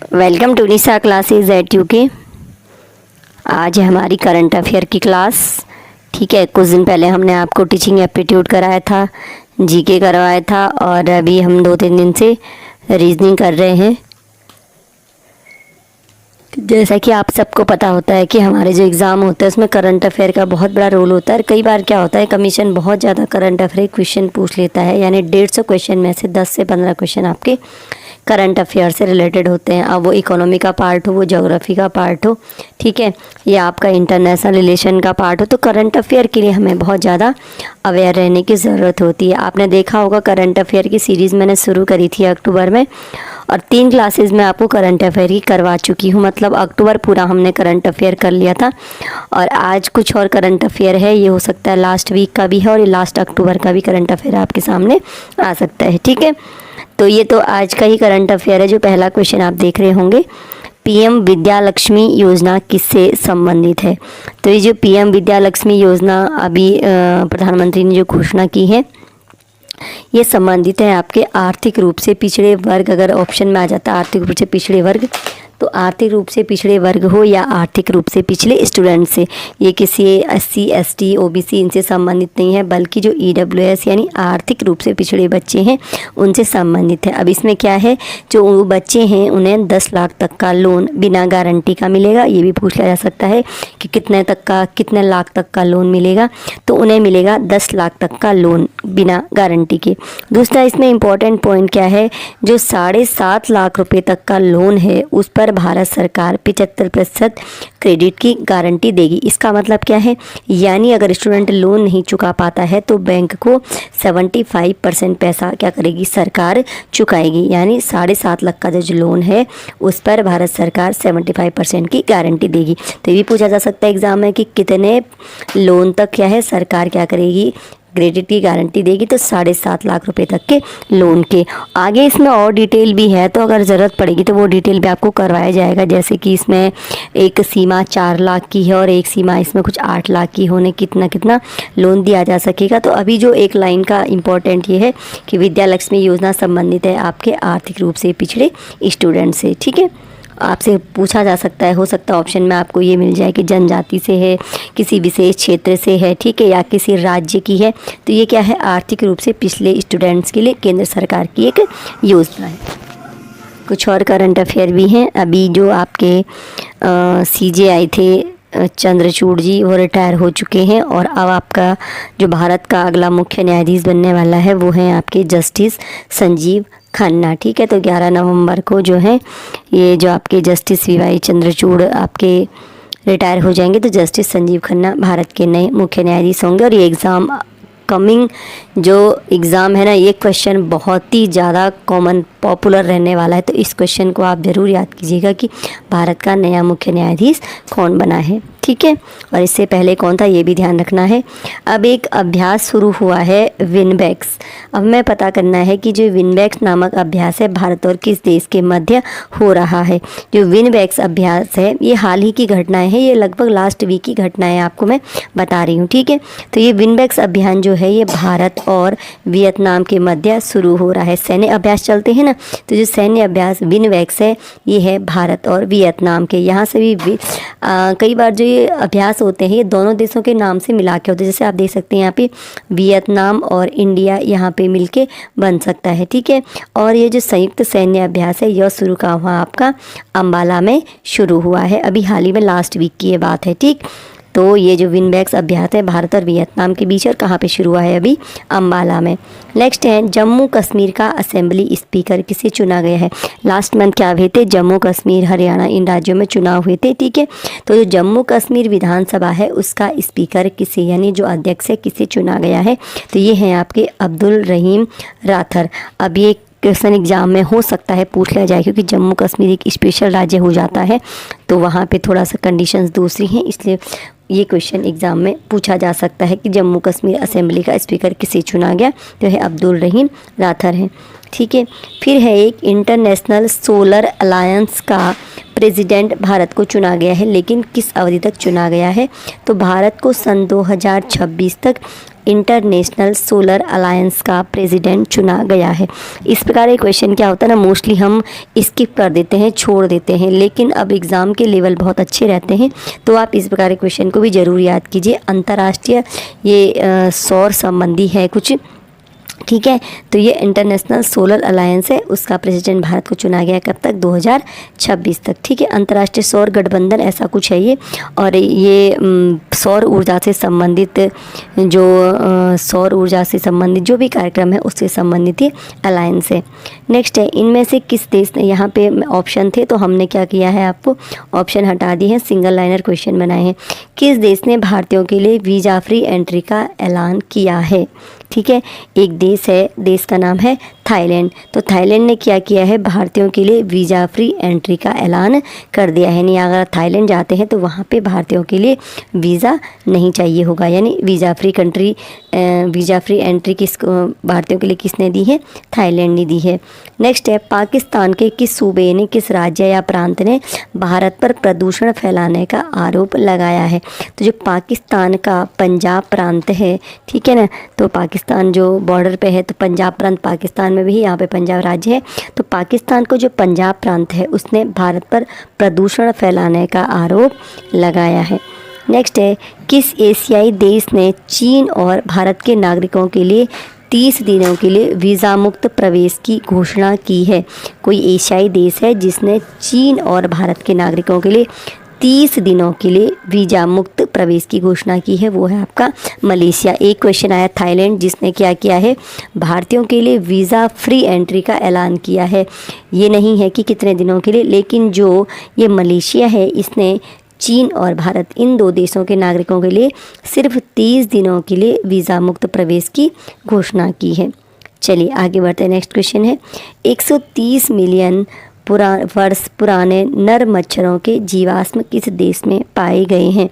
Welcome to Nisha classes at UK. आज है हमारी करंट अफेयर की क्लास। ठीक है, कुछ दिन पहले हमने आपको टीचिंग एप्टीट्यूड कराया था, जीके करवाया था और अभी हम 2-3 दिन से रीजनिंग कर रहे हैं। जैसा कि आप सबको पता होता है कि हमारे जो एग्ज़ाम होते हैं उसमें करंट अफेयर का बहुत बड़ा रोल होता है। कई बार क्या होता है, कमीशन बहुत ज़्यादा करंट अफेयर क्वेश्चन पूछ लेता है, यानी 150 क्वेश्चन में से 10 से 15 क्वेश्चन आपके करंट अफेयर से रिलेटेड होते हैं। अब वो इकोनॉमी का पार्ट हो, वो ज्योग्राफी का पार्ट हो, ठीक है, या आपका इंटरनेशनल रिलेशन का पार्ट हो, तो करंट अफेयर के लिए हमें बहुत ज़्यादा अवेयर रहने की ज़रूरत होती है। आपने देखा होगा करंट अफेयर की सीरीज़ मैंने शुरू करी थी अक्टूबर में, और 3 क्लासेस में आपको करंट अफेयर ही करवा चुकी हूँ। मतलब अक्टूबर पूरा हमने करंट अफेयर कर लिया था, और आज कुछ और करंट अफेयर है। ये हो सकता है लास्ट वीक का भी है, और ये लास्ट अक्टूबर का भी करंट अफेयर आपके सामने आ सकता है। ठीक है, तो ये तो आज का ही करंट अफेयर है। जो पहला क्वेश्चन आप देख रहे होंगे, पीएम विद्या लक्ष्मी योजना किससे संबंधित है? तो ये जो पीएम विद्या लक्ष्मी योजना अभी प्रधानमंत्री ने जो घोषणा की है, ये संबंधित है आपके आर्थिक रूप से पिछड़े वर्ग। अगर ऑप्शन में आ जाता है आर्थिक रूप से पिछड़े वर्ग, तो आर्थिक रूप से पिछड़े वर्ग हो या आर्थिक रूप से पिछले स्टूडेंट से, ये किसी SC ST OBC इनसे संबंधित नहीं है, बल्कि जो EWS यानी आर्थिक रूप से पिछड़े बच्चे हैं उनसे संबंधित है। अब इसमें क्या है, जो वो बच्चे हैं उन्हें 10 लाख तक का लोन बिना गारंटी का मिलेगा। ये भी पूछा जा सकता है कि कितने लाख तक का लोन मिलेगा, तो उन्हें मिलेगा 10 लाख तक का लोन बिना गारंटी के। दूसरा इसमें इम्पॉर्टेंट पॉइंट क्या है, जो 7.5 लाख रुपये तक का लोन है उस पर भारत सरकार 75% क्रेडिट की गारंटी देगी। इसका मतलब क्या है, यानी अगर स्टूडेंट लोन नहीं चुका पाता है तो बैंक को 75% पैसा क्या करेगी, सरकार चुकाएगी। यानी 7.5 लाख का जो लोन है उस पर भारत सरकार 75% की गारंटी देगी। तो ये भी पूछा जा सकता है एग्जाम में कि कितने लोन तक क्या है सरकार क्या करेगी, क्रेडिट की गारंटी देगी। तो 7.5 लाख रुपए तक के लोन के। आगे इसमें और डिटेल भी है, तो अगर ज़रूरत पड़ेगी तो वो डिटेल भी आपको करवाया जाएगा। जैसे कि इसमें एक सीमा 4 लाख की है और एक सीमा इसमें कुछ 8 लाख की होने कितना कितना लोन दिया जा सकेगा। तो अभी जो एक लाइन का इम्पोर्टेंट ये है कि विद्या लक्ष्मी योजना संबंधित है आपके आर्थिक रूप से पिछड़े स्टूडेंट से। ठीक है, आपसे पूछा जा सकता है, हो सकता है ऑप्शन में आपको ये मिल जाए कि जनजाति से है, किसी विशेष क्षेत्र से है, ठीक है, या किसी राज्य की है। तो ये क्या है, आर्थिक रूप से पिछले स्टूडेंट्स के लिए केंद्र सरकार की एक योजना है। कुछ और करंट अफेयर भी हैं। अभी जो आपके CJ आए थे चंद्रचूड़ जी, वो रिटायर हो चुके हैं, और अब आपका जो भारत का अगला मुख्य न्यायाधीश बनने वाला है वो हैं आपके जस्टिस संजीव खन्ना। ठीक है, तो 11 नवंबर को जो है ये जो आपके जस्टिस VY चंद्रचूड़ आपके रिटायर हो जाएंगे, तो जस्टिस संजीव खन्ना भारत के नए मुख्य न्यायाधीश होंगे। और ये एग्ज़ाम कमिंग जो एग्ज़ाम है ना, ये क्वेश्चन बहुत ही ज़्यादा कॉमन पॉपुलर रहने वाला है। तो इस क्वेश्चन को आप ज़रूर याद कीजिएगा कि भारत का नया मुख्य न्यायाधीश कौन बना है। ठीक है, और इससे पहले कौन था ये भी ध्यान रखना है। अब एक अभ्यास शुरू हुआ है विनबैक्स। अब हमें पता करना है कि जो विनबैक्स नामक अभ्यास है भारत और किस देश के मध्य हो रहा है। जो विनबैक्स अभ्यास है ये हाल ही की घटनाएं हैं, ये लगभग लास्ट वीक की घटनाएं आपको मैं बता रही हूँ। ठीक है, तो ये विनबैक्स अभियान जो है ये भारत और वियतनाम के मध्य शुरू हो रहा है। सैन्य अभ्यास चलते हैं ना, तो जो सैन्य अभ्यास विनबैक्स है ये है भारत और वियतनाम के। यहाँ से भी कई बार जो अभ्यास होते हैं ये दोनों देशों के नाम से मिला के होते हैं। जैसे आप देख सकते हैं यहाँ पे वियतनाम और इंडिया यहाँ पे मिलके बन सकता है। ठीक है, और ये जो संयुक्त सैन्य अभ्यास है यह शुरू का हुआ आपका अंबाला में शुरू हुआ है, अभी हाल ही में लास्ट वीक की ये बात है। ठीक, तो ये जो विनबैक्स अभ्यास है भारत और वियतनाम के बीच, और कहाँ पे शुरू हुआ है, अभी अंबाला में। नेक्स्ट है जम्मू कश्मीर का असेंबली स्पीकर किसे चुना गया है? लास्ट मंथ क्या हुए थे, जम्मू कश्मीर हरियाणा इन राज्यों में चुनाव हुए थे। ठीक है, तो जो जम्मू कश्मीर विधानसभा है उसका स्पीकर किसे, यानी जो अध्यक्ष है किसे चुना गया है? तो ये हैं आपके अब्दुल रहीम राठर। अब ये क्वेश्चन एग्जाम में हो सकता है पूछ लिया जाए, क्योंकि जम्मू कश्मीर एक स्पेशल राज्य हो जाता है, तो वहाँ पे थोड़ा सा कंडीशंस दूसरी हैं, इसलिए ये क्वेश्चन एग्जाम में पूछा जा सकता है कि जम्मू कश्मीर असेंबली का स्पीकर किसे चुना गया? तो है अब्दुल रहीम राठर हैं। ठीक है, फिर है एक इंटरनेशनल सोलर अलायंस का प्रेसिडेंट भारत को चुना गया है, लेकिन किस अवधि तक चुना गया है? तो भारत को सन 2026 तक इंटरनेशनल सोलर अलायंस का प्रेसिडेंट चुना गया है। इस प्रकार एक क्वेश्चन क्या होता है ना, मोस्टली हम स्किप कर देते हैं, छोड़ देते हैं, लेकिन अब एग्ज़ाम के लेवल बहुत अच्छे रहते हैं, तो आप इस प्रकार के क्वेश्चन को भी ज़रूर याद कीजिए। अंतर्राष्ट्रीय ये सौर संबंधी है कुछ, ठीक है। तो ये इंटरनेशनल सोलर अलायंस है, उसका प्रेसिडेंट भारत को चुना गया कब तक? 2026 तक, ठीक है। अंतर्राष्ट्रीय सौर गठबंधन ऐसा कुछ है ये, और ये सौर ऊर्जा से संबंधित सौर ऊर्जा से संबंधित जो भी कार्यक्रम है उससे संबंधित ये अलायंस है। नेक्स्ट है, इनमें से किस देश ने, यहाँ पे ऑप्शन थे तो हमने क्या किया है, आपको ऑप्शन हटा दिए हैं, सिंगल लाइनर क्वेश्चन बनाए हैं। किस देश ने भारतीयों के लिए वीज़ा फ्री एंट्री का ऐलान किया है? ठीक है, एक देश है, देश का नाम है थाईलैंड। तो थाईलैंड ने क्या किया है, भारतीयों के लिए वीज़ा फ्री एंट्री का ऐलान कर दिया है। यानी अगर थाईलैंड जाते हैं तो वहाँ पे भारतीयों के लिए वीज़ा नहीं चाहिए होगा, यानी वीज़ा फ्री एंट्री भारतीयों के लिए किसने दी है? थाईलैंड ने दी है। नेक्स्ट है, पाकिस्तान के किस सूबे ने, किस राज्य या प्रांत ने भारत पर प्रदूषण फैलाने का आरोप लगाया है? तो जो पाकिस्तान का पंजाब प्रांत है, ठीक है ना, तो पाकिस्तान जो बॉर्डर पे है, तो पंजाब प्रांत पाकिस्तान में भी है, यहाँ पे पंजाब राज्य है, तो पाकिस्तान को जो पंजाब प्रांत है उसने भारत पर प्रदूषण फैलाने का आरोप लगाया है। नेक्स्ट है, किस एशियाई देश ने चीन और भारत के नागरिकों के लिए 30 दिनों के लिए वीज़ा मुक्त प्रवेश की घोषणा की है? कोई एशियाई देश है जिसने चीन और भारत के नागरिकों के लिए 30 दिनों के लिए वीज़ा मुक्त प्रवेश की घोषणा की है, वो है आपका मलेशिया। एक क्वेश्चन आया थाईलैंड, जिसने क्या किया है, भारतीयों के लिए वीज़ा फ्री एंट्री का ऐलान किया है। ये नहीं है कि कितने दिनों के लिए, लेकिन जो ये मलेशिया है इसने चीन और भारत इन दो देशों के नागरिकों के लिए सिर्फ 30 दिनों के लिए वीज़ा मुक्त प्रवेश की घोषणा की है। चलिए आगे बढ़ते हैं। नेक्स्ट क्वेश्चन है, 130 मिलियन वर्ष पुराने नर मच्छरों के जीवाश्म किस देश में पाए गए हैं?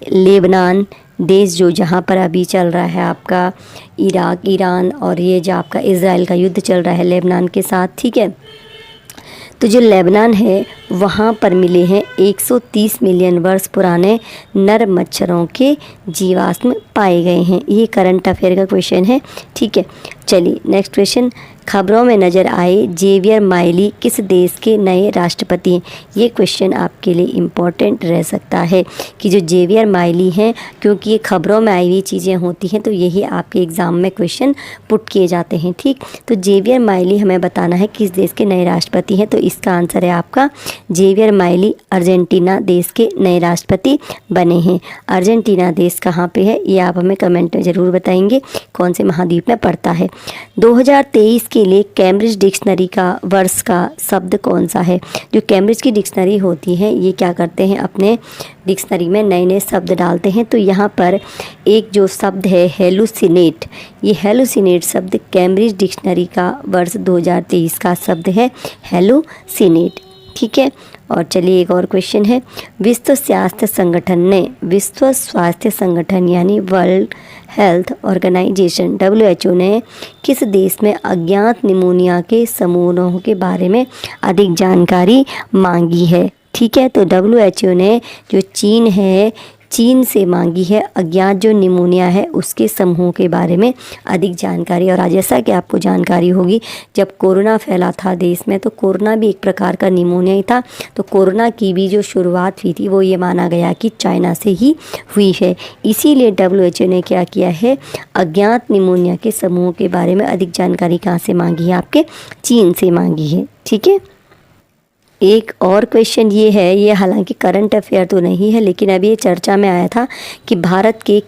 लेबनान देश, जो जहाँ पर अभी चल रहा है आपका इराक, ईरान और ये जो आपका इज़राइल का युद्ध चल रहा है लेबनान के साथ, ठीक है। तो जो लेबनान है वहाँ पर मिले हैं 130 मिलियन वर्ष पुराने नर मच्छरों के जीवाश्म पाए गए हैं। ये करंट अफेयर का क्वेश्चन है, ठीक है। चलिए नेक्स्ट क्वेश्चन, खबरों में नज़र आए जेवियर माइली किस देश के नए राष्ट्रपति हैं? ये क्वेश्चन आपके लिए इम्पोर्टेंट रह सकता है कि जो जेवियर माइली हैं, क्योंकि ये खबरों में आई हुई चीज़ें होती हैं तो यही आपके एग्ज़ाम में क्वेश्चन पुट किए जाते हैं, ठीक। तो जेवियर माइली हमें बताना है किस देश के नए राष्ट्रपति हैं, तो इसका आंसर है आपका जेवियर माइली अर्जेंटीना देश के नए राष्ट्रपति बने हैं। अर्जेंटीना देश कहाँ पे है ये आप हमें कमेंट में ज़रूर बताएंगे, कौन से महाद्वीप में पड़ता है। 2023 के लिए कैम्ब्रिज डिक्शनरी का वर्ष का शब्द कौन सा है? जो कैम्ब्रिज की डिक्शनरी होती है ये क्या करते हैं, अपने डिक्शनरी में नए नए शब्द डालते हैं। तो यहाँ पर एक जो शब्द है हेलुसिनेट, ये हेलुसिनेट शब्द कैम्ब्रिज डिक्शनरी का वर्ष 2023 का शब्द है हेलुसिनेट, ठीक है। और चलिए एक और क्वेश्चन है, विश्व स्वास्थ्य संगठन यानी वर्ल्ड हेल्थ ऑर्गेनाइजेशन WHO ने किस देश में अज्ञात निमोनिया के समूहों के बारे में अधिक जानकारी मांगी है? ठीक है, तो WHO ने जो चीन है, चीन से मांगी है अज्ञात जो निमोनिया है उसके समूहों के बारे में अधिक जानकारी। और आज जैसा कि आपको जानकारी होगी, जब कोरोना फैला था देश में तो कोरोना भी एक प्रकार का निमोनिया ही था। तो कोरोना की भी जो शुरुआत हुई थी वो ये माना गया कि चाइना से ही हुई है। इसीलिए WHO ने क्या किया है, अज्ञात निमोनिया के समूहों के बारे में अधिक जानकारी कहाँ से मांगी है, आपके चीन से मांगी है, ठीक है। एक और क्वेश्चन ये है, ये हालांकि करंट अफेयर तो नहीं है लेकिन अभी ये चर्चा में आया था कि भारत के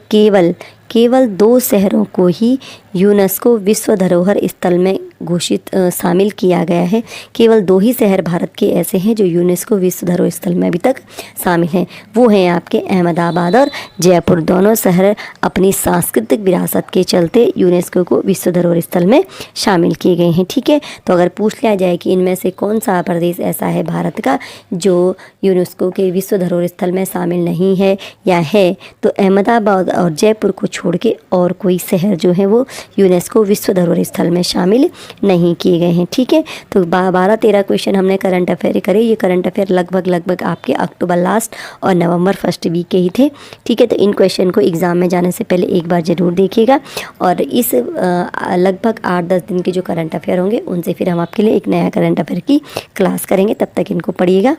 केवल 2 शहरों को ही यूनेस्को विश्व धरोहर स्थल में घोषित शामिल किया गया है। केवल 2 ही शहर भारत के ऐसे हैं जो यूनेस्को विश्व धरोहर स्थल में अभी तक शामिल हैं, वो हैं आपके अहमदाबाद और जयपुर। दोनों शहर अपनी सांस्कृतिक विरासत के चलते यूनेस्को को विश्व धरोहर स्थल में शामिल किए गए हैं, ठीक है। तो अगर पूछ लिया जाए कि इनमें से कौन सा प्रदेश ऐसा है भारत का जो यूनेस्को के विश्व धरोहर स्थल में शामिल नहीं है या है, तो अहमदाबाद और जयपुर को छोड़ के और कोई शहर जो है वो यूनेस्को विश्व धरोहर स्थल में शामिल नहीं किए गए हैं। ठीक है, तो 12-13 क्वेश्चन हमने करंट अफेयर करे। ये करंट अफेयर लगभग आपके अक्टूबर लास्ट और नवंबर फर्स्ट वीक के ही थे। ठीक है, तो इन क्वेश्चन को एग्ज़ाम में जाने से पहले एक बार ज़रूर देखिएगा। और इस लगभग 8-10 दिन के जो करंट अफेयर होंगे उनसे फिर हम आपके लिए एक नया करंट अफेयर की क्लास करेंगे। तब तक इनको पढ़िएगा।